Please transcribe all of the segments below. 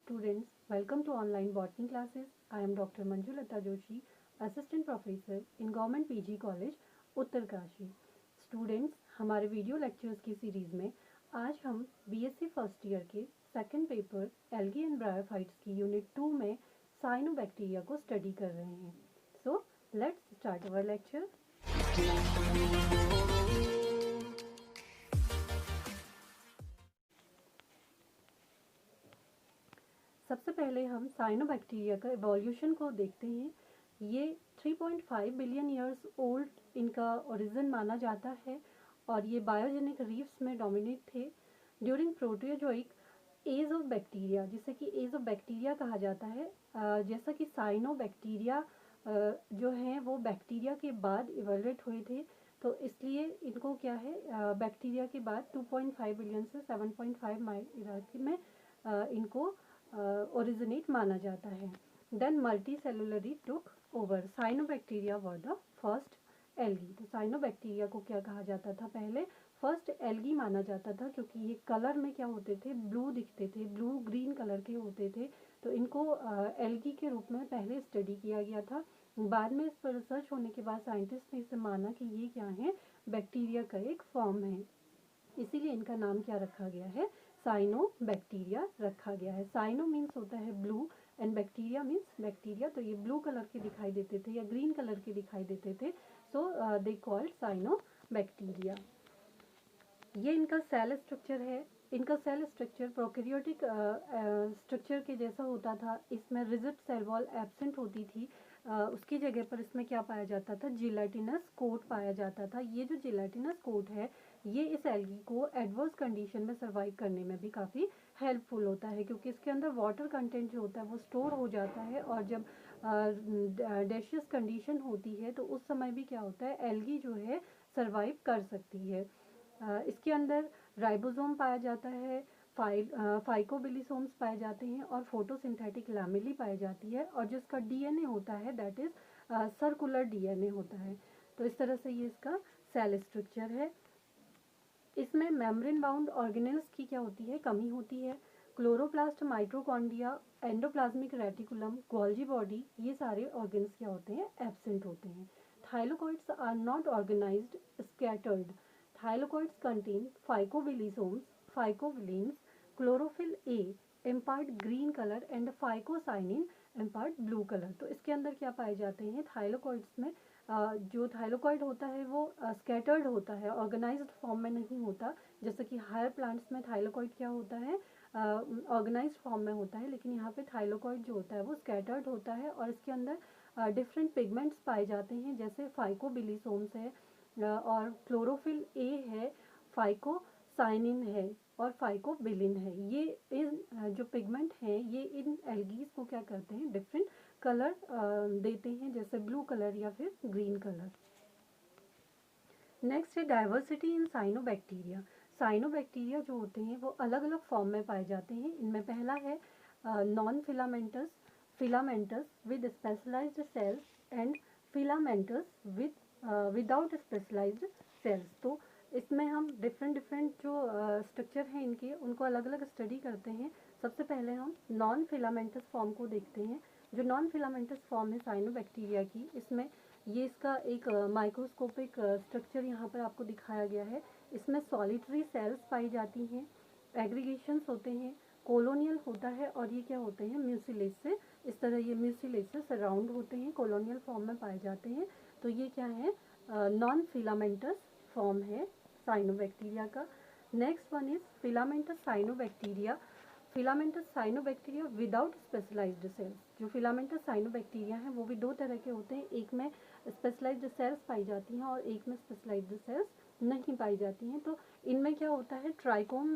Students, welcome to online botany classes. I am Dr. Manjulata Joshi, Assistant Professor in Government PG College, Uttarkashi. Students, हमारे video lectures की series में आज हम BSc first year के second paper algae and bryophytes की unit 2 में cyanobacteria को study कर रहे हैं. So let's start our lecture. सबसे पहले हम साइनोबैक्टीरिया का इवोल्यूशन को देखते हैं. ये 3.5 बिलियन ईयर्स ओल्ड इनका ओरिजिन माना जाता है और ये बायोजेनिक रीफ्स में डोमिनेट थे ड्यूरिंग प्रोटोजोइक एज ऑफ बैक्टीरिया, जिसे कि एज ऑफ बैक्टीरिया कहा जाता है. जैसा कि साइनोबैक्टीरिया जो हैं वो बैक्टीरिया के बाद इवोल्यूट हुए थे, तो इसलिए इनको क्या है बैक्टीरिया के बाद 2.5 बिलियन से 7.5 में इनको ओरिजिनेट माना जाता है. Then multicellularity took over. Cyanobacteria were the first algae. तो साइनोबैक्टीरिया को क्या कहा जाता था, पहले फर्स्ट एल्गी माना जाता था, क्योंकि ये कलर में क्या होते थे, ब्लू दिखते थे, ब्लू ग्रीन कलर के होते थे, तो इनको एल्गी के रूप में पहले स्टडी किया गया था. बाद में इस पर रिसर्च होने के बाद साइंटिस्ट ने इसे माना कि ये क्या है, बैक्टीरिया का एक फॉर्म है, इसीलिए इनका नाम क्या रखा गया है, साइनोबैक्टीरिया रखा गया है. साइनो मीन्स होता है blue and bacteria means bacteria. तो ये ब्लू कलर के दिखाई देते थे या ग्रीन कलर के दिखाई देते थे, सो दे कॉल्ड साइनोबैक्टीरिया. ये इनका सेल स्ट्रक्चर है. इनका सेल स्ट्रक्चर प्रोकैरियोटिक स्ट्रक्चर के जैसा होता था. इसमें रिजिड सेल वॉल एब्सेंट होती थी. उसकी जगह पर इसमें क्या पाया जाता था, जिलेटिनस कोट पाया जाता था. ये जो जिलेटिनस कोट है ये इस एल्गी को एडवर्स कंडीशन में सर्वाइव करने में भी काफ़ी हेल्पफुल होता है, क्योंकि इसके अंदर वाटर कंटेंट जो होता है वो स्टोर हो जाता है, और जब गैसियस कंडीशन होती है तो उस समय भी क्या होता है, एल्गी जो है सर्वाइव कर सकती है. इसके अंदर राइबोसोम पाया जाता है, फाइकोबिलिसोम्स पाए जाते हैं और फोटोसिंथेटिक लैमेली पाई जाती है, और जिसका डीएनए होता है दैट इज सर्कुलर डीएनए होता है. तो इस तरह से ये इसका सेल स्ट्रक्चर है. इसमें मेम्ब्रेन बाउंड ऑर्गेनेल्स की क्या होती है, कमी होती है. Chloroplast, mitochondria, endoplasmic reticulum, Golgi body, ये सारे ऑर्गन्स क्या होते हैं, एब्सेंट होते हैं. Thylakoids are not organised, scattered. Thylakoids contain phycobilisomes, phycobilins, chlorophyll a impart green colour and phycocyanin impart blue colour. तो इसके अंदर क्या पाए जाते हैं, थाइलोकॉइड्स में जो थाइलोकॉइड होता है वो स्कैटर्ड होता है, ऑर्गेनाइज्ड फॉर्म में नहीं होता. जैसे कि हायर प्लांट्स में थाइलोकॉइड क्या होता है, ऑर्गेनाइज्ड फॉर्म में होता है, लेकिन यहाँ पे थाइलोकॉइड जो होता है वो स्कैटर्ड होता है, और इसके अंदर डिफरेंट पिगमेंट्स पाए जाते हैं, जैसे फाइकोबिलिसोम्स है और क्लोरोफिल ए है, फाइकोसाइनिन है और फाइकोबिलिन है. ये इन जो पिगमेंट हैं ये इन एल्गीज को क्या करते हैं, डिफरेंट कलर देते हैं, जैसे ब्लू कलर या फिर ग्रीन कलर. नेक्स्ट है डाइवर्सिटी इन साइनोबैक्टीरिया. साइनोबैक्टीरिया जो होते हैं वो अलग अलग फॉर्म में पाए जाते हैं. इनमें पहला है non filamentous, filamentous with specialised cells and filamentous without specialised cells. तो इसमें हम डिफरेंट जो स्ट्रक्चर हैं इनके, उनको अलग अलग स्टडी करते हैं. सबसे पहले हम नॉन फिलामेंटस फॉर्म को देखते हैं. जो नॉन फिलामेंटस फॉर्म है साइनोबैक्टीरिया की, इसमें ये इसका एक माइक्रोस्कोपिक स्ट्रक्चर यहाँ पर आपको दिखाया गया है. इसमें सॉलिटरी सेल्स पाई जाती हैं, एग्रीगेशंस होते हैं, कॉलोनियल होता है, और ये क्या होते हैं, म्यूसिलेज से, इस तरह ये म्यूसिलेज से सराउंड होते हैं, कॉलोनियल फॉर्म में पाए जाते हैं. तो ये क्या है, नॉन फिलामेंटस फॉर्म है साइनोबैक्टीरिया का. Next one is filamentous cyanobacteria. Filamentous cyanobacteria without specialised cells. जो फिलामेंटस साइनोबैक्टीरिया हैं वो भी दो तरह के होते हैं. एक में स्पेशलाइज्ड सेल्स पाई जाती हैं और एक में स्पेशलाइज्ड सेल्स नहीं पाई जाती हैं. तो इनमें क्या होता है, ट्राइकोम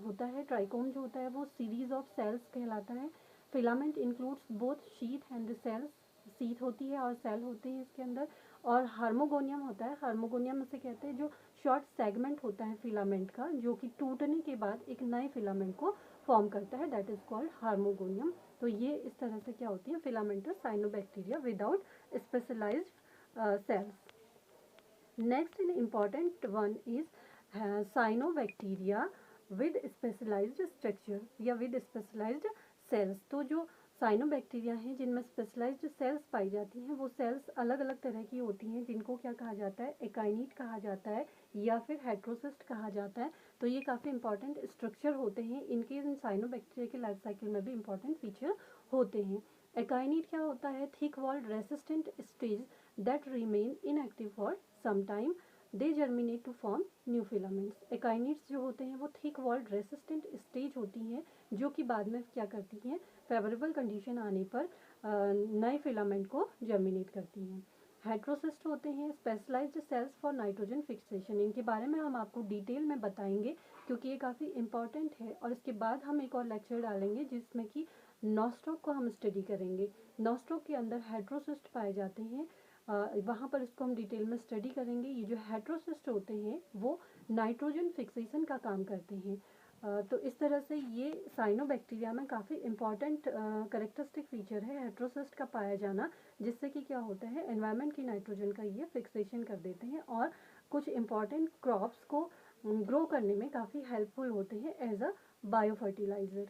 होता है. ट्राइकोम जो होता है वो सीरीज ऑफ सेल्स कहलाता है. Filament includes both sheath and cells. Sheath होती है और सेल होते हैं इसके अंदर. और हार्मोगोनियम होता है. हार्मोगोनियम उसे कहते हैं जो शॉर्ट सेगमेंट होता है फिलामेंट का, जो कि टूटने के बाद एक नए फिलामेंट को फॉर्म करता है, दैट इज कॉल्ड हार्मोगोनियम. तो ये इस तरह से क्या होती है, filamentous cyanobacteria without specialised cells. Next in important one is cyanobacteria with specialised structure या विद स्पेशलाइज्ड सेल्स। तो जो साइनोबैक्टीरिया हैं जिनमें स्पेशलाइज्ड सेल्स पाई जाती हैं, वो सेल्स अलग अलग तरह की होती हैं, जिनको क्या कहा जाता है, एकाइनीट कहा जाता है या फिर हेट्रोसिस्ट कहा जाता है। तो ये काफ़ी इंपॉर्टेंट स्ट्रक्चर होते हैं, इनके इन साइनोबैक्टीरिया के लाइफ साइकिल में भी इंपॉर्टेंट फीचर होते हैं। एकाइनीट क्या होता है, thick walled resistant stage that remain inactive for some time, they germinate to form new filaments. Akinetes जो होते हैं वो थिक वॉल्ड रेसिस्टेंट स्टेज होती हैं, जो कि बाद में क्या करती हैं, फेवरेबल कंडीशन आने पर नए फिलामेंट को जर्मिनेट करती हैं। हेट्रोसिस्ट होते हैं specialised cells for nitrogen fixation. इनके बारे में हम आपको डिटेल में बताएंगे क्योंकि ये काफ़ी इंपॉर्टेंट है, और इसके बाद हम एक और लेक्चर डालेंगे जिसमें कि नॉस्ट्रोक को हम स्टडी करेंगे। नॉस्ट्रोक के अंदर हेट्रोसिस्ट पाए जाते हैं, वहाँ पर इसको हम डिटेल में स्टडी करेंगे। ये जो हेट्रोसिस्ट होते हैं वो नाइट्रोजन फिक्सेशन का काम करते हैं। तो इस तरह से ये साइनोबैक्टीरिया में काफ़ी इंपॉर्टेंट करेक्टरिस्टिक फीचर है हेट्रोसिस्ट का पाया जाना, जिससे कि क्या होता है, एनवायरनमेंट की नाइट्रोजन का ये फिक्सेशन कर देते हैं और कुछ इंपॉर्टेंट क्रॉप्स को ग्रो करने में काफ़ी हेल्पफुल होते हैं as a biofertiliser.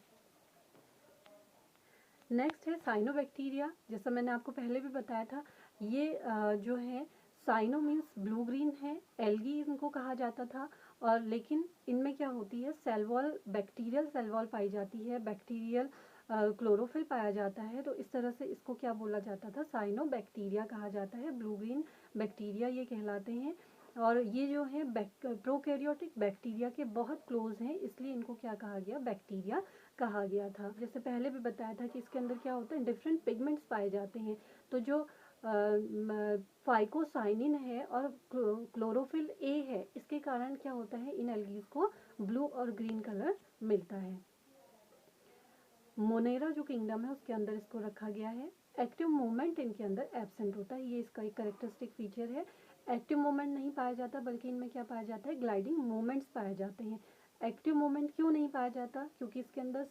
Next है साइनोबैक्टीरिया। जैसा मैंने आपको पहले भी बताया था, ये जो है साइनो मीन्स ब्लू ग्रीन है, एल्गी इनको कहा जाता था, और लेकिन इनमें क्या होती है, cell wall, bacterial cell wall पाई जाती है, बैक्टीरियल क्लोरोफिल पाया जाता है। तो इस तरह से इसको क्या बोला जाता था, साइनोबैक्टीरिया कहा जाता है, ब्लू ग्रीन बैक्टीरिया ये कहलाते हैं। और ये जो है प्रोकैरियोटिक बैक्टीरिया के बहुत क्लोज हैं, इसलिए इनको क्या कहा गया, बैक्टीरिया कहा गया था। जैसे पहले भी बताया था कि इसके अंदर क्या होता है, डिफरेंट पिगमेंट्स पाए जाते हैं। तो जो फाइकोसाइनिन है और क्लोरोफिल ए है, इसके कारण क्या होता है, इन एल्गीज को ब्लू और ग्रीन कलर मिलता है। मोनेरा जो किंगडम है उसके अंदर इसको रखा गया है। एक्टिव मूवमेंट इनके अंदर एब्सेंट होता है, ये इसका एक करेक्टरिस्टिक फीचर है। एक्टिव मूवमेंट नहीं पाया जाता, बल्कि इनमें क्या पाया जाता है, ग्लाइडिंग मूवमेंट्स पाए जाते हैं। एक्टिव मूवमेंट क्यों नहीं पाया जाता, क्योंकि इसके अंदर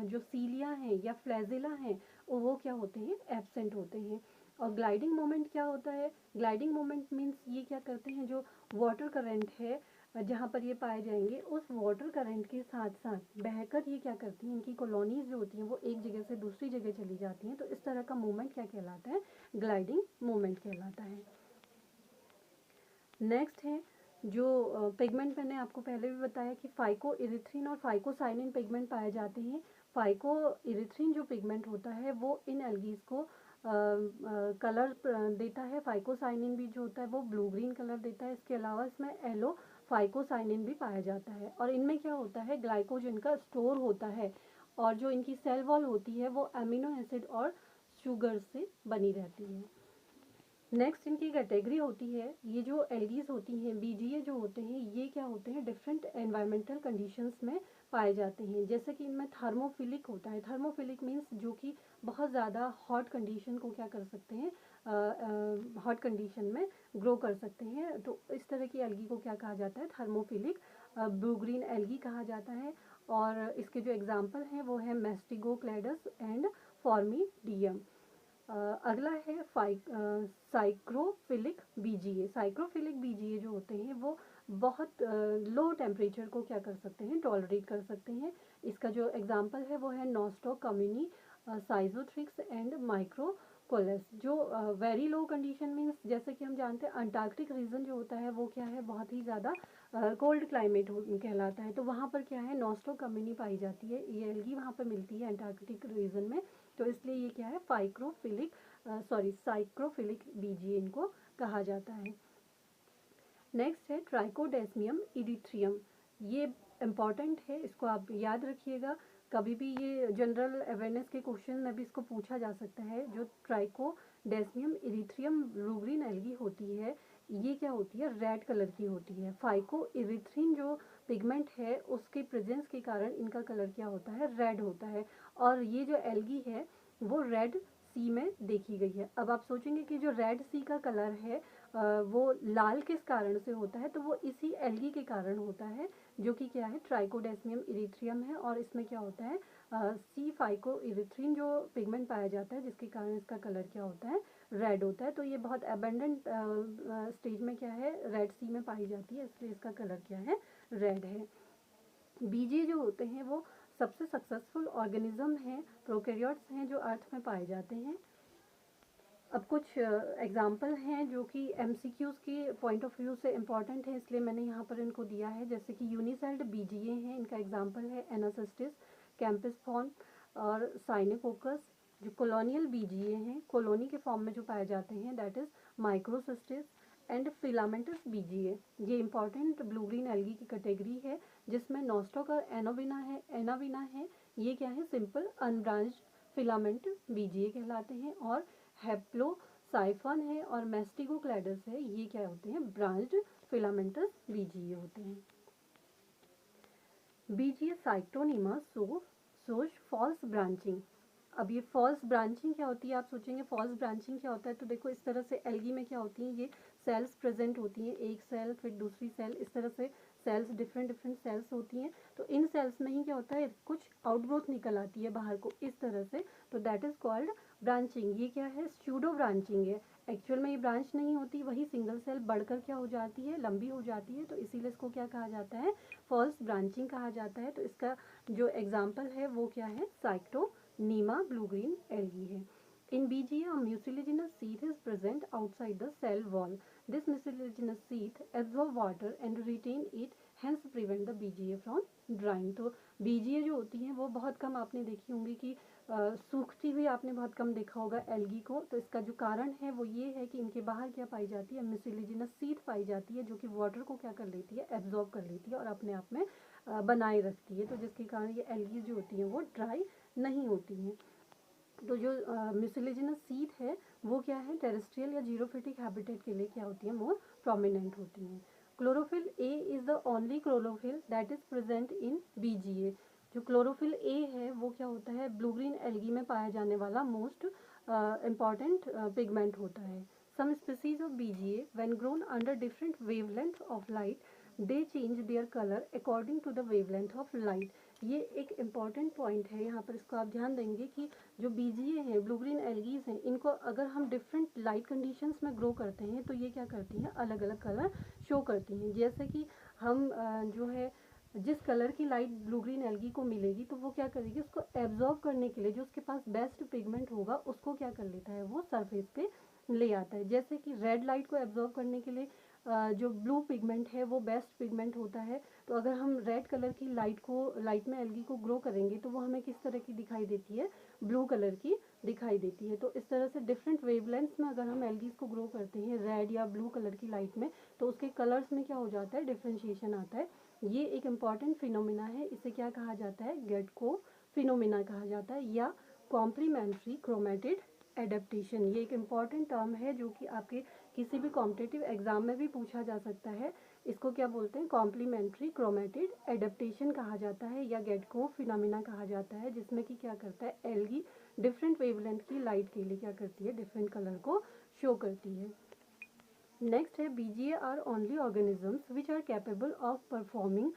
जो सीलिया हैं या फ्लैजिला हैं वो क्या होते हैं, एब्सेंट होते हैं। और ग्लाइडिंग मूवमेंट क्या होता है, ग्लाइडिंग मूवमेंट मीन्स ये क्या करते हैं, जो वाटर करंट है जहाँ पर ये पाए जाएंगे, उस वाटर करंट के साथ साथ बहकर ये क्या करती हैं, इनकी कॉलोनीज जो होती हैं वो एक जगह से दूसरी जगह चली जाती हैं। तो इस तरह का मूवमेंट क्या कहलाता है, ग्लाइडिंग मूवमेंट कहलाता है। नेक्स्ट है जो पिगमेंट, मैंने आपको पहले भी बताया कि फाइको इरिथ्रिन और फाइकोसाइनिन पिगमेंट पाए जाते हैं। फाइको इरिथ्रिन जो पिगमेंट होता है वो इन एल्गीज को कलर देता है, फाइकोसाइनिन भी जो होता है वो ब्लू ग्रीन कलर देता है। इसके अलावा इसमें येलो फाइकोसाइनिन भी पाया जाता है, और इनमें क्या होता है, ग्लाइकोजन का स्टोर होता है, और जो इनकी सेल वॉल होती है वो अमीनो एसिड और शुगर से बनी रहती है। नेक्स्ट इनकी कैटेगरी होती है, ये जो एल्गीज होती हैं, बीजीए जो होते हैं, ये क्या होते हैं, डिफरेंट एनवायरमेंटल कंडीशंस में पाए जाते हैं। जैसे कि इनमें थर्मोफिलिक होता है, थर्मोफिलिक मीन्स जो कि बहुत ज़्यादा हॉट कंडीशन को क्या कर सकते हैं, हॉट कंडीशन में ग्रो कर सकते हैं। तो इस तरह की एल्गी को क्या कहा जाता है, थर्मोफिलिक ब्लू ग्रीन एल्गी कहा जाता है। और इसके जो एग्जाम्पल हैं वो है मेस्टिगोक्लेडस एंड फॉर्मिडियम। अगला है साइक्रोफिलिक बीजीए। साइक्रोफिलिक बीजीए जो होते हैं वो बहुत लो टेम्परेचर को क्या कर सकते हैं, टॉलरेट कर सकते हैं। इसका जो एग्जांपल है वो है नॉस्टॉक कम्युनी, साइजोथ्रिक्स एंड माइक्रोकोलस। जो वेरी लो कंडीशन मीन्स, जैसे कि हम जानते हैं अंटार्कटिक रीजन जो होता है वो क्या है, बहुत ही ज़्यादा कोल्ड क्लाइमेट कहलाता है। तो वहाँ पर क्या है, नॉस्टॉक कम्युनी पाई जाती है, ये एल्गी वहाँ पर मिलती है अंटार्कटिक रीजन में। तो इसलिए ये क्या है, साइक्रोफिलिक बीजीए इनको कहा जाता है। नेक्स्ट है ट्राइकोडेस्मियम इरिथ्रियम। ये इम्पॉर्टेंट है, इसको आप याद रखिएगा, कभी भी ये जनरल अवेयरनेस के क्वेश्चन में भी इसको पूछा जा सकता है। जो ट्राइकोडेस्मियम इरिथ्रियम ब्लू ग्रीन एल्गी होती है, ये क्या होती है, रेड कलर की होती है। फाइको इरिथ्रिन जो पिगमेंट है उसके प्रेजेंस के कारण इनका कलर क्या होता है, रेड होता है। और ये जो एल्गी है वो रेड सी में देखी गई है। अब आप सोचेंगे कि जो रेड सी का कलर है वो लाल किस कारण से होता है, तो वो इसी एल्गी के कारण होता है, जो कि क्या है, ट्राइकोडेस्मियम इरिथ्रियम है। और इसमें क्या होता है, सी फाइको इरिथ्रिन जो पिगमेंट पाया जाता है, जिसके कारण इसका कलर क्या होता है, रेड होता है। तो ये बहुत एबंडेंट स्टेज में क्या है, रेड सी में पाई जाती है, इसलिए इसका कलर क्या है, रेड है। बीजे जो होते हैं वो सबसे सक्सेसफुल ऑर्गेनिज्म हैं, प्रोकैरियोट्स हैं जो अर्थ में पाए जाते हैं। अब कुछ एग्जाम्पल हैं जो कि एमसीक्यूज़ के पॉइंट ऑफ व्यू से इम्पॉर्टेंट है, इसलिए मैंने यहाँ पर इनको दिया है। जैसे कि यूनिसेल्ड बीजीए हैं, इनका एग्जाम्पल है एनासिस्टिस, कैंपिसफॉर्म और साइनोकोकस। जो कॉलोनियल बीजीए हैं, कॉलोनी के फॉर्म में जो पाए जाते हैं, that is microcystis and filamentous BGA. ये इंपॉर्टेंट ब्लू ग्रीन एल्गी की कैटेगरी है, जिसमें नोस्टॉक और एनाविना है। ये क्या है, सिंपल अनब्रांच्ड फिलामेंट बीजीए कहलाते हैं। और हैप्लोसाइफन है और मैस्टिगोक्लेडस है, ये क्या होते हैं, ब्रांच्ड फिलामेंटस बीजीए होते हैं। बीजीए साइक्टोनीमा सोज फॉल्स ब्रांचिंग। अब ये फॉल्स ब्रांचिंग क्या होती है, आप सोचेंगे फॉल्स ब्रांचिंग क्या होता है, तो देखो इस तरह से एल्गी में क्या होती है, ये सेल्स प्रेजेंट होती हैं, एक सेल फिर दूसरी सेल, इस तरह से सेल्स डिफरेंट सेल्स होती हैं। तो इन सेल्स में ही क्या होता है, कुछ आउटग्रोथ निकल आती है बाहर को इस तरह से, तो दैट इज कॉल्ड ब्रांचिंग। ये क्या है, स्यूडो ब्रांचिंग है। एक्चुअल में ये ब्रांच नहीं होती, वही सिंगल सेल बढ़कर क्या हो जाती है, लंबी हो जाती है, तो इसीलिए इसको क्या कहा जाता है, फॉल्स ब्रांचिंग कहा जाता है। तो इसका जो एग्जाम्पल है वो क्या है, साइक्टोनीमा ब्लू ग्रीन एल्गी है। In BGA, a mucilaginous sheath is present outside the cell wall. This mucilaginous sheath absorb water and retain it, hence prevent the BGA from drying. तो BGA जो होती है वो बहुत कम आपने देखी होंगी कि सूखती हुई आपने बहुत कम देखा होगा एल्गी को। तो इसका जो कारण है वो ये है कि इनके बाहर क्या पाई जाती है, म्यूसिलेजिनस शीथ पाई जाती है, जो कि वाटर को क्या कर लेती है, एब्जॉर्ब कर लेती है और अपने आप में बनाए रखती है। तो जिसके कारण ये एल्गी जो होती हैं वो ड्राई नहीं होती हैं। तो जो म्यूसिलेजिनस शीथ है वो क्या है, टेरेस्ट्रियल या जीरोफिटिक हैबिटेट के लिए क्या होती है, मोर प्रोमिनेंट होती हैं। Chlorophyll a is the only chlorophyll that is present in BGA. जो क्लोरोफिल ए है वो क्या होता है, ब्लू ग्रीन एल्गी में पाया जाने वाला मोस्ट इम्पॉर्टेंट पिगमेंट होता है। Some species of BGA when grown under different wavelength of light they change their colour according to the wavelength of light. ये एक इम्पॉर्टेंट पॉइंट है, यहाँ पर इसको आप ध्यान देंगे कि जो बीजीए हैं, ब्लू ग्रीन एल्गीज हैं, इनको अगर हम डिफरेंट लाइट कंडीशंस में ग्रो करते हैं तो ये क्या करती हैं, अलग अलग कलर शो करती हैं। जैसे कि हम जो है जिस कलर की लाइट ब्लू ग्रीन एल्गी को मिलेगी तो वो क्या करेगी, उसको एब्जॉर्ब करने के लिए जो उसके पास बेस्ट पिगमेंट होगा उसको क्या कर लेता है, वो सरफेस पे ले आता है। जैसे कि रेड लाइट को एब्जॉर्ब करने के लिए जो ब्लू पिगमेंट है वो बेस्ट पिगमेंट होता है। तो अगर हम रेड कलर की लाइट में एल्गी को ग्रो करेंगे तो वो हमें किस तरह की दिखाई देती है, ब्लू कलर की दिखाई देती है। तो इस तरह से डिफरेंट वेवलेंथ्स में अगर हम एल्गीज को ग्रो करते हैं रेड या ब्लू कलर की लाइट में, तो उसके कलर्स में क्या हो जाता है, डिफ्रेंशिएशन आता है। ये एक इम्पॉर्टेंट फिनोमिना है, इसे क्या कहा जाता है, गेटको फिनोमिना कहा जाता है या कॉम्प्लीमेंट्री क्रोमेटिड एडेप्टेशन। ये एक इम्पॉर्टेंट टर्म है जो कि आपके किसी भी कॉम्पिटिटिव एग्जाम में भी पूछा जा सकता है। इसको क्या बोलते हैं, कॉम्प्लीमेंट्री क्रोमेटिड एडेप्टेशन कहा जाता है या गेटको फिनोमिना कहा जाता है, जिसमें कि क्या करता है, एल्गी डिफरेंट वेवलेंथ की लाइट के लिए क्या करती है, डिफरेंट कलर को शो करती है। नेक्स्ट है, BGA are only organisms which are capable of performing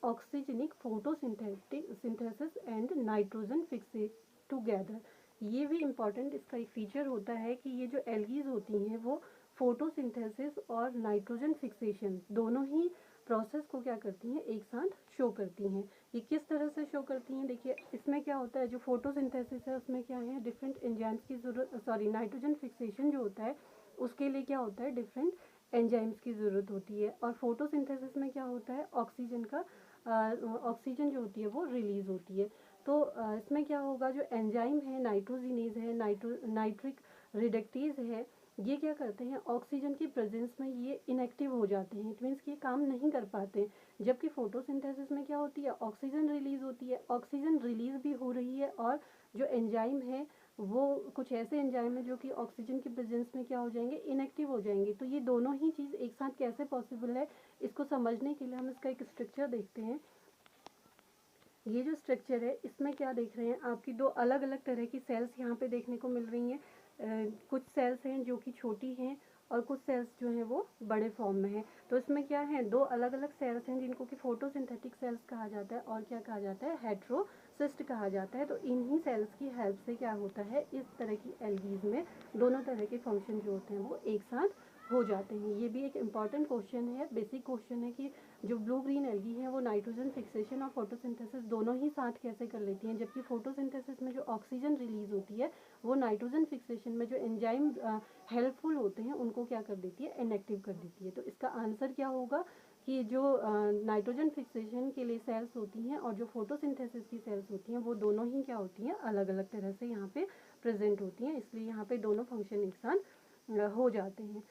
oxygenic photosynthesis and nitrogen fixate together. ये भी इम्पॉर्टेंट इसका एक फीचर होता है कि ये जो एल्गीज होती हैं वो फोटोसिंथेसिस और नाइट्रोजन फिक्सेशन दोनों ही प्रोसेस को क्या करती हैं, एक साथ शो करती हैं। ये किस तरह से शो करती हैं, देखिए इसमें क्या होता है, जो फोटोसिंथेसिस है उसमें क्या है, डिफरेंट एंजाइम्स की जरूरत, सॉरी नाइट्रोजन फिक्सेशन जो होता है उसके लिए क्या होता है, डिफरेंट एंजाइम्स की ज़रूरत होती है। और फोटोसिंथेसिस में क्या होता है, ऑक्सीजन का ऑक्सीजन जो होती है वो रिलीज होती है। तो इसमें क्या होगा, जो एंजाइम है, नाइट्रोजिनेज है, नाइट्रिक रिडक्टेज है, ये क्या करते हैं, ऑक्सीजन की प्रेजेंस में ये इनएक्टिव हो जाते हैं, इट मीन्स कि ये काम नहीं कर पाते। जबकि फोटोसिंथेसिस में क्या होती है, ऑक्सीजन रिलीज होती है, ऑक्सीजन रिलीज भी हो रही है और जो एंजाइम है वो कुछ ऐसे एंजाइम है जो कि ऑक्सीजन की प्रेजेंस में क्या हो जाएंगे, इनएक्टिव हो जाएंगे। तो ये दोनों ही चीज़ एक साथ कैसे पॉसिबल है, इसको समझने के लिए हम इसका एक स्ट्रक्चर देखते हैं। ये जो स्ट्रक्चर है इसमें क्या देख रहे हैं, आपकी दो अलग अलग तरह की सेल्स यहाँ पे देखने को मिल रही हैं। कुछ सेल्स हैं जो कि छोटी हैं और कुछ सेल्स जो हैं वो बड़े फॉर्म में हैं। तो इसमें क्या है, दो अलग अलग सेल्स हैं जिनको कि फोटोसिंथेटिक सेल्स कहा जाता है और क्या कहा जाता है, हेट्रोसिस्ट कहा जाता है। तो इन्हीं सेल्स की हेल्प से क्या होता है, इस तरह की एल्गीज में दोनों तरह के फंक्शन जो होते हैं वो एक साथ हो जाते हैं। ये भी एक इम्पॉर्टेंट क्वेश्चन है, बेसिक क्वेश्चन है कि जो ब्लू ग्रीन एल्गी है वो नाइट्रोजन फिक्सेशन और फोटोसिंथेसिस दोनों ही साथ कैसे कर लेती हैं, जबकि फोटोसिंथेसिस में जो ऑक्सीजन रिलीज होती है वो नाइट्रोजन फिक्सेशन में जो एंजाइम हेल्पफुल होते हैं उनको क्या कर देती है, इनएक्टिव कर देती है। तो इसका आंसर क्या होगा कि जो नाइट्रोजन फिक्सेशन के लिए सेल्स होती हैं और जो फोटोसिंथेसिस की सेल्स होती हैं वो दोनों ही क्या होती हैं, अलग अलग तरह से यहाँ पे प्रेजेंट होती हैं, इसलिए यहाँ पे दोनों फंक्शन एक साथ हो जाते हैं।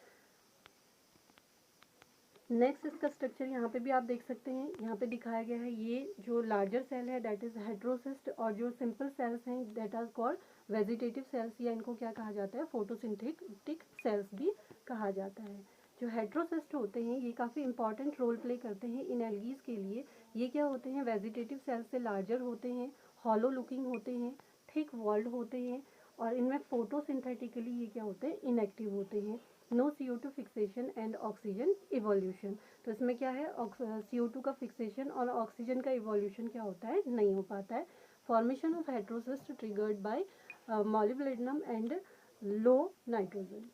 नेक्स्ट इसका स्ट्रक्चर यहाँ पे भी आप देख सकते हैं, यहाँ पे दिखाया गया है। ये जो लार्जर सेल है दैट इज हेट्रोसिस्ट और जो सिंपल सेल्स हैं that are called vegetative cells, या इनको क्या कहा जाता है, फोटोसिंथेटिक सेल्स भी कहा जाता है। जो हेट्रोसिस्ट होते हैं ये काफ़ी इंपॉर्टेंट रोल प्ले करते हैं इन एल्गीज के लिए। ये क्या होते हैं, वेजिटेटिव सेल्स से लार्जर होते हैं, हॉलो लुकिंग होते हैं, थिक वॉल्ड होते हैं और इनमें फोटोसिंथेटिकली ये क्या होते हैं, इनएक्टिव होते हैं। No CO2 fixation and oxygen evolution, तो इसमें क्या है, CO2 का फिक्सेशन और ऑक्सीजन का इवोल्यूशन क्या होता है, नहीं हो पाता है। Formation of heterocyst triggered by molybdenum and low nitrogen.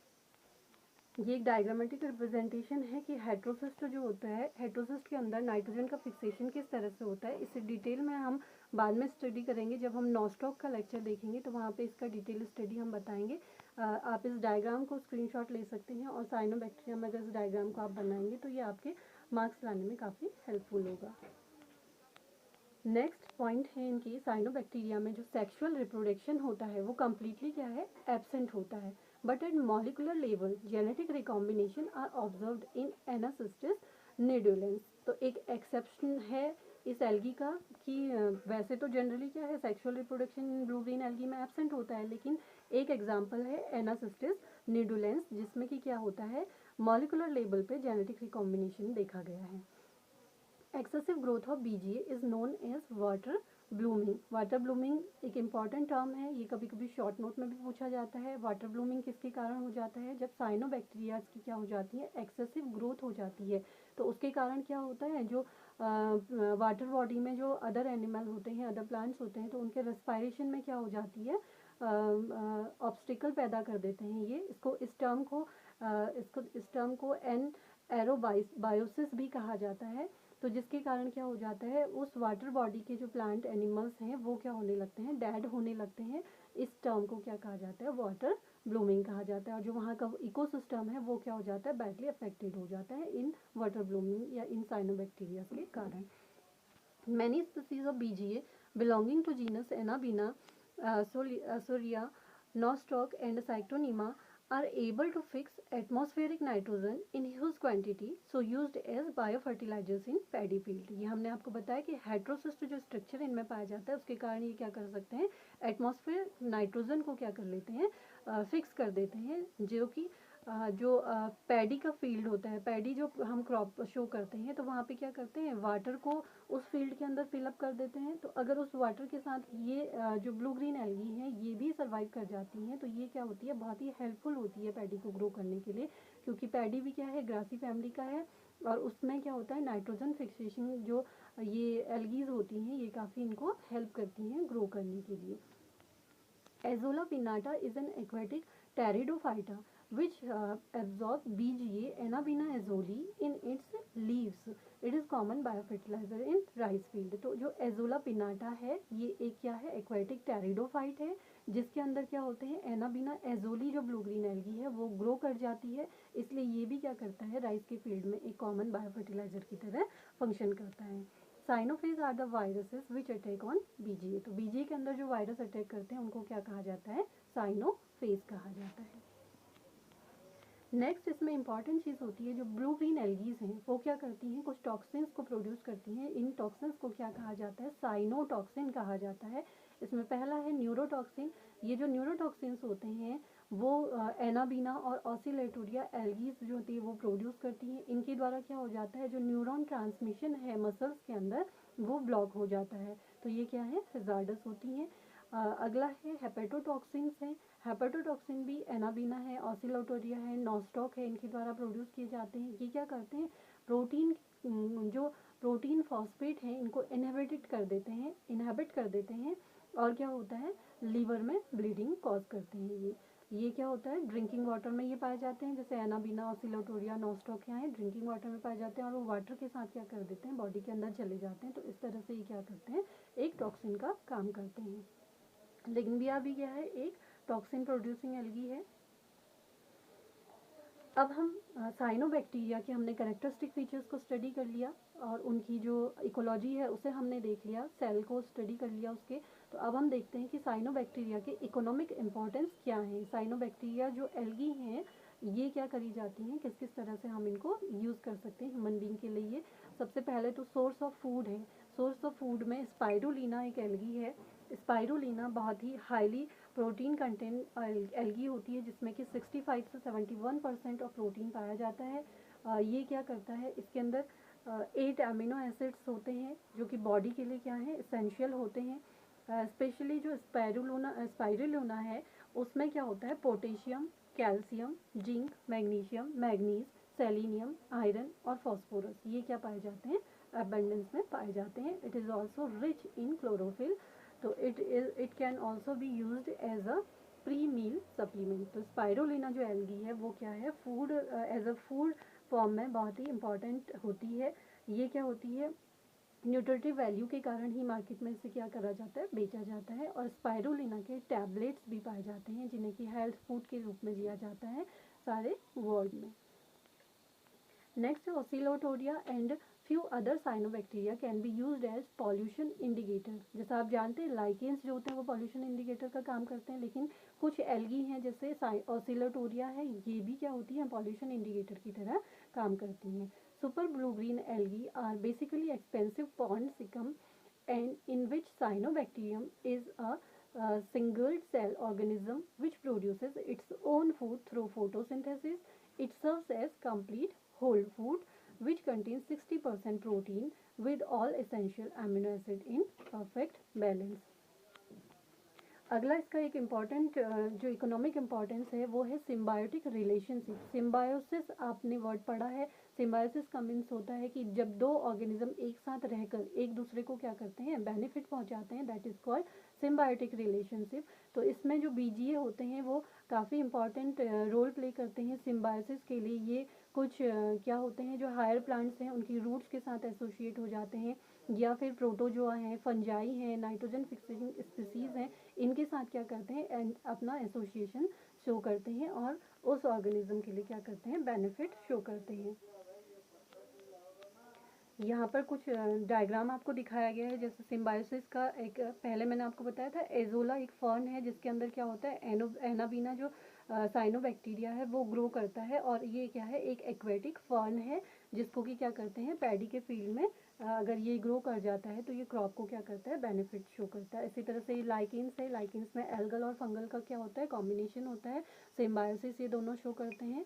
ये एक डायग्रामेटिक रिप्रेजेंटेशन है कि हेट्रोसिस्ट जो होता है, हेट्रोसिस्ट के अंदर नाइट्रोजन का फिक्सेशन किस तरह से होता है। इसे डिटेल में हम बाद में स्टडी करेंगे, जब हम नॉस्टॉक का लेक्चर देखेंगे तो वहाँ पे इसका डिटेल स्टडी हम बताएंगे। आप इस डायग्राम को स्क्रीनशॉट ले सकते हैं और साइनोबैक्टीरिया में अगर इस डायग्राम को आप बनाएंगे तो ये आपके मार्क्स लाने में काफ़ी हेल्पफुल होगा। नेक्स्ट पॉइंट है इनकी, साइनोबैक्टीरिया में जो सेक्सुअल रिप्रोडक्शन होता है वो कम्प्लीटली क्या है, एब्सेंट होता है। But at molecular level genetic recombination are observed in Anacystis nidulans. तो एक एक्सेप्शन है इस एल्गी का कि वैसे तो जनरली क्या है, sexual reproduction blue green algae में एब्सेंट होता है, लेकिन एक एग्जाम्पल है एनासिस्टिस निडुलेंस जिसमें कि क्या होता है, मॉलिकुलर लेवल पे जेनेटिक रिकॉम्बिनेशन देखा गया है। Excessive growth of BGA is known as water blooming. Water blooming एक इम्पॉर्टेंट टर्म है, ये कभी कभी शॉर्ट नोट में भी पूछा जाता है। वाटर ब्लूमिंग किसके कारण हो जाता है, जब साइनोबैक्टीरियाज की क्या हो जाती है, एक्सेसिव ग्रोथ हो जाती है। तो उसके कारण क्या होता है, जो वाटर बॉडी में जो अदर एनिमल होते हैं, अदर प्लांट्स होते हैं, तो उनके रेस्पायरेशन में क्या हो जाती है, ऑब्स्टिकल पैदा कर देते हैं। ये इस टर्म को एन एरोबायोसिस भी कहा जाता है। तो जिसके कारण क्या हो जाता है, उस वाटर बॉडी के जो प्लांट एनिमल्स हैं वो क्या होने लगते हैं, डेड होने लगते हैं। इस टर्म को क्या कहा जाता है, वाटर ब्लूमिंग कहा जाता है। और जो वहाँ का इकोसिस्टम है वो क्या हो जाता है, बैडली अफेक्टेड हो जाता है इन वाटर ब्लूमिंग या इन साइनोबैक्टीरिया के कारण। Many species of BGA belonging to genus Anabaena, सोरिया, Nostoc and Scytonema are able to fix atmospheric nitrogen in huge quantity so used as biofertilizers in paddy field। ये हमने आपको बताया कि heterocyst जो स्ट्रक्चर इनमें पाया जाता है उसके कारण ये क्या कर सकते हैं, एटमॉस्फेयर नाइट्रोजन को क्या कर लेते हैं, फिक्स कर देते हैं। जो कि जो पैडी का फील्ड होता है, पैडी जो हम क्रॉप शो करते हैं तो वहाँ पे क्या करते हैं, वाटर को उस फील्ड के अंदर फिलअप कर देते हैं। तो अगर उस वाटर के साथ ये जो ब्लू ग्रीन एल्गी हैं ये भी सर्वाइव कर जाती हैं, तो ये क्या होती है, बहुत ही हेल्पफुल होती है पैडी को ग्रो करने के लिए, क्योंकि पैडी भी क्या है, ग्रासी फैमिली का है और उसमें क्या होता है, नाइट्रोजन फिक्सेशन जो ये एल्गीज होती हैं ये काफ़ी इनको हेल्प करती हैं ग्रो करने के लिए। Azolla piñata is an aquatic pteridophyta which absorb BGA Anabaena azoli in its leaves. It is common biofertilizer in rice field। तो जो एजोला पिनाटा है ये एक क्या है, एक्वेटिक टेरिडोफाइट है जिसके अंदर क्या होते हैं, एनाबीना एजोली जो ब्लू ग्रीन एल्गी है वो ग्रो कर जाती है, इसलिए ये भी क्या करता है, राइस के फील्ड में एक कॉमन बायोफर्टिलाइजर की तरह फंक्शन करता है। Cyanophages are the viruses which attack on BGA। तो BGA के अंदर जो वायरस अटैक करते हैं उनको क्या कहा जाता है, साइनोफेज कहा जाता है। नेक्स्ट इसमें इंपॉर्टेंट चीज़ होती है, जो ब्लू ग्रीन एल्गीज हैं वो क्या करती हैं, कुछ टॉक्सिन्स को प्रोड्यूस करती हैं। इन टॉक्सिन्स को क्या कहा जाता है, साइनोटॉक्सिन कहा जाता है। इसमें पहला है न्यूरोटॉक्सिन। ये जो न्यूरोटॉक्सिन्स होते हैं वो एनाबीना और ऑसिलेटोरिया एल्गीज जो होती है वो प्रोड्यूस करती हैं। इनके द्वारा क्या हो जाता है, जो न्यूरॉन ट्रांसमिशन है मसल्स के अंदर वो ब्लॉक हो जाता है, तो ये क्या है, हजार्डस होती हैं। अगला है हेपेटोटॉक्सिन्स है। हेपेटोटॉक्सिन भी एनाबीना है, ऑसिलोटोरिया है, नॉस्टॉक है, इनके द्वारा प्रोड्यूस किए जाते हैं। ये क्या करते हैं, प्रोटीन जो प्रोटीन फॉस्फेट है इनको इनहिबिट कर देते हैं और क्या होता है, लीवर में ब्लीडिंग कॉज करते हैं ये। ये क्या होता है, ड्रिंकिंग वाटर में ये पाए जाते हैं, जैसे एनाबीना, ओसिलोटोरिया, नोस्टॉक यहाँ है ड्रिंकिंग वाटर में पाए जाते हैं और वो वाटर के साथ क्या कर देते हैं, बॉडी के अंदर चले जाते हैं। तो इस तरह से ये क्या करते हैं, एक टॉक्सिन का काम करते हैं। लिग्नबिया भी क्या है, एक टॉक्सिन प्रोड्यूसिंग एल्गी है। अब हम साइनोबैक्टीरिया के हमने कैरेक्टरिस्टिक फीचर्स को स्टडी कर लिया और उनकी जो इकोलॉजी है उसे हमने देख लिया, सेल को स्टडी कर लिया उसके। तो अब हम देखते हैं कि साइनोबैक्टीरिया के इकोनॉमिक इम्पोर्टेंस क्या है। साइनोबैक्टीरिया जो एल्गी हैं ये क्या करी जाती हैं, किस किस तरह से हम इनको यूज़ कर सकते हैं ह्यूमन बींग के लिए। सबसे पहले तो सोर्स ऑफ फूड है। सोर्स ऑफ फूड में स्पाइरुलिना एक एल्गी है। स्पाइरुलिना बहुत ही हाईली प्रोटीन कंटेंट एल्गी होती है जिसमें कि 65 से 71% ऑफ प्रोटीन पाया जाता है। ये क्या करता है, इसके अंदर 8 अमीनो एसिड्स होते हैं जो कि बॉडी के लिए क्या है, एसेंशियल होते हैं। स्पेशली जो स्पाइरुलिना है उसमें क्या होता है, potassium, calcium, zinc, magnesium, manganese, selenium, iron और फास्फोरस, ये क्या पाए जाते हैं, अबंडेंस में पाए जाते हैं। It is also rich in chlorophyll. तो it can also be used as a pre meal supplement. तो स्पाइरुलिना जो एल्गी है वो क्या है, food as a food form में बहुत ही इंपॉर्टेंट होती है। ये क्या होती है, न्यूट्रिटिव वैल्यू के कारण ही मार्केट में इसे क्या करा जाता है, बेचा जाता है। और स्पाइरुलिना के टैबलेट्स भी पाए जाते हैं जिन्हें कि हेल्थ फूड के रूप में दिया जाता है सारे वर्ल्ड में। Next oscillatoria and few other cyanobacteria can be used as pollution indicator. जैसा आप जानते हैं लाइकेंस जो होते हैं वो पॉल्यूशन इंडिकेटर का काम करते हैं, लेकिन कुछ एल्गी हैं जैसे ओसिलोटोरिया है ये भी क्या होती है, पॉल्यूशन इंडिकेटर की तरह काम करती हैं। Super blue green algae are basically expensive pond scum and in which cyanobacterium is a single cell organism which produces its own food through photosynthesis. It serves as complete whole food which contains 60% protein with all essential amino acid in perfect balance. अगला इसका एक important जो economic importance है वो है symbiotic relationship. Symbiosis आपने word पढ़ा है। सिम्बायोसिस का मीन्स होता है कि जब दो ऑर्गेनिज्म एक साथ रहकर एक दूसरे को क्या करते हैं, बेनिफिट पहुंचाते हैं, that is called symbiotic relationship. तो इसमें जो बीजीए होते हैं वो काफ़ी इंपॉर्टेंट रोल प्ले करते हैं सिम्बायोसिस के लिए। ये कुछ क्या होते हैं, जो हायर प्लांट्स हैं उनकी रूट्स के साथ एसोसिएट हो जाते हैं, या फिर प्रोटोजोआ हैं, फंजाई हैं, नाइट्रोजन फिक्सिंग स्पीसीज़ हैं, इनके साथ क्या करते हैं, अपना एसोसिएशन शो करते हैं और उस ऑर्गेनिज्म के लिए क्या करते हैं, बेनिफिट शो करते हैं। यहाँ पर कुछ डायग्राम आपको दिखाया गया है। जैसे सिम्बायोसिस का एक पहले मैंने आपको बताया था, एजोला एक फर्न है जिसके अंदर क्या होता है, एनाबीना जो साइनोबैक्टीरिया है वो ग्रो करता है। और ये क्या है, एक एक्वेटिक फर्न है जिसको कि क्या करते हैं, पैडी के फील्ड में अगर ये ग्रो कर जाता है तो ये क्रॉप को क्या करता है, बेनिफिट शो करता है। इसी तरह से लाइकेंस है, लाइकेंस में एल्गल और फंगल का क्या होता है, कॉम्बिनेशन होता है। सिम्बायोसिस ये दोनों शो करते हैं।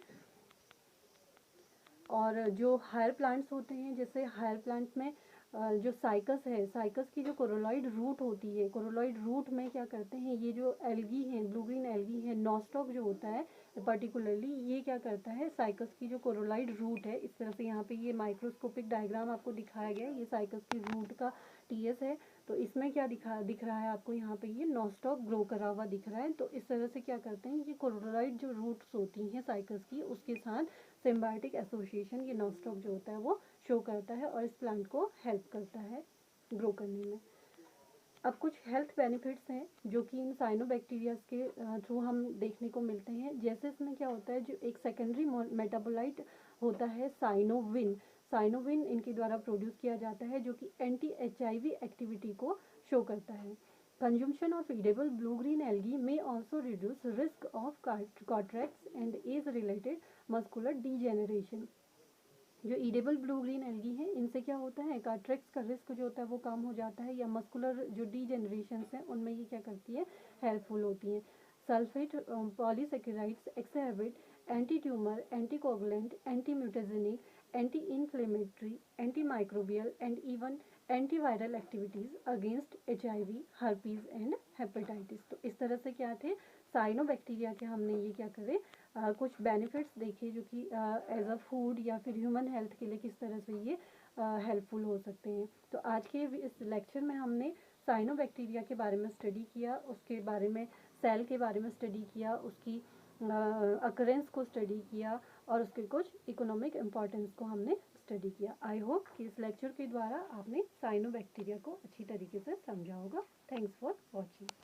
और जो हायर प्लांट्स होते हैं, जैसे हायर प्लांट में जो साइकस है, साइकस की जो कोरोलॉइड रूट होती है, कोरोलॉइड रूट में क्या करते हैं, ये जो एल्गी हैं, ब्लू ग्रीन एल्गी है, नॉस्टॉक जो होता है पर्टिकुलरली, ये क्या करता है, साइकस की जो कोरोलॉइड रूट है, इस तरह से यहाँ पे ये माइक्रोस्कोपिक डायग्राम आपको दिखाया गया है, ये साइकस की रूट का टीएस है। तो इसमें क्या दिख रहा है आपको, यहाँ पे ये नॉस्टॉक ग्रो करा हुआ दिख रहा है। तो इस तरह से क्या करते हैं, ये कोरोलॉइड जो रूट्स होती हैं साइकस की, उसके साथ सिम्बायोटिक एसोसिएशन ये नॉस्टॉक जो होता है वो शो करता है और इस प्लांट को हेल्प करता है ग्रो करने में। अब कुछ हेल्थ बेनिफिट्स हैं जो कि इन साइनोबैक्टीरियाज के थ्रू हम देखने को मिलते हैं। जैसे इसमें क्या होता है, जो एक सेकेंडरी मेटाबोलाइट होता है साइनोविन, साइनोविन इनके द्वारा प्रोड्यूस किया जाता है जो कि एंटी एचआईवी एक्टिविटी को शो करता है। Consumption of edible blue green algae may also reduce risk of cataracts and age related muscular degeneration। जो ईडेबल ब्लू ग्रीन एल्गी है इनसे क्या होता है, कैटरेक्ट्स का रिस्क जो होता है वो कम हो जाता है, या मस्कुलर जो डीजेनरेशन हैं उनमें ये क्या करती है, हेल्पफुल होती हैं। Sulphate polysaccharides exhibit anti tumour, anti coagulant, anti mutagenic, anti inflammatory, anti microbial and even antiviral activities against HIV, herpes and hepatitis. तो इस तरह से क्या थे, साइनोबैक्टीरिया के हमने ये क्या करे, कुछ बेनिफिट्स देखे जो कि एज अ फूड या फिर ह्यूमन हेल्थ के लिए किस तरह से ये हेल्पफुल हो सकते हैं। तो आज के इस लेक्चर में हमने साइनोबैक्टीरिया के बारे में स्टडी किया, उसके बारे में सेल के बारे में स्टडी किया, उसकी अकरेंस को स्टडी किया और उसके कुछ इकोनॉमिक इम्पॉर्टेंस को हमने स्टडी किया। आई होप कि इस लेक्चर के द्वारा आपने साइनोबैक्टीरिया को अच्छी तरीके से समझा होगा। Thanks for watching.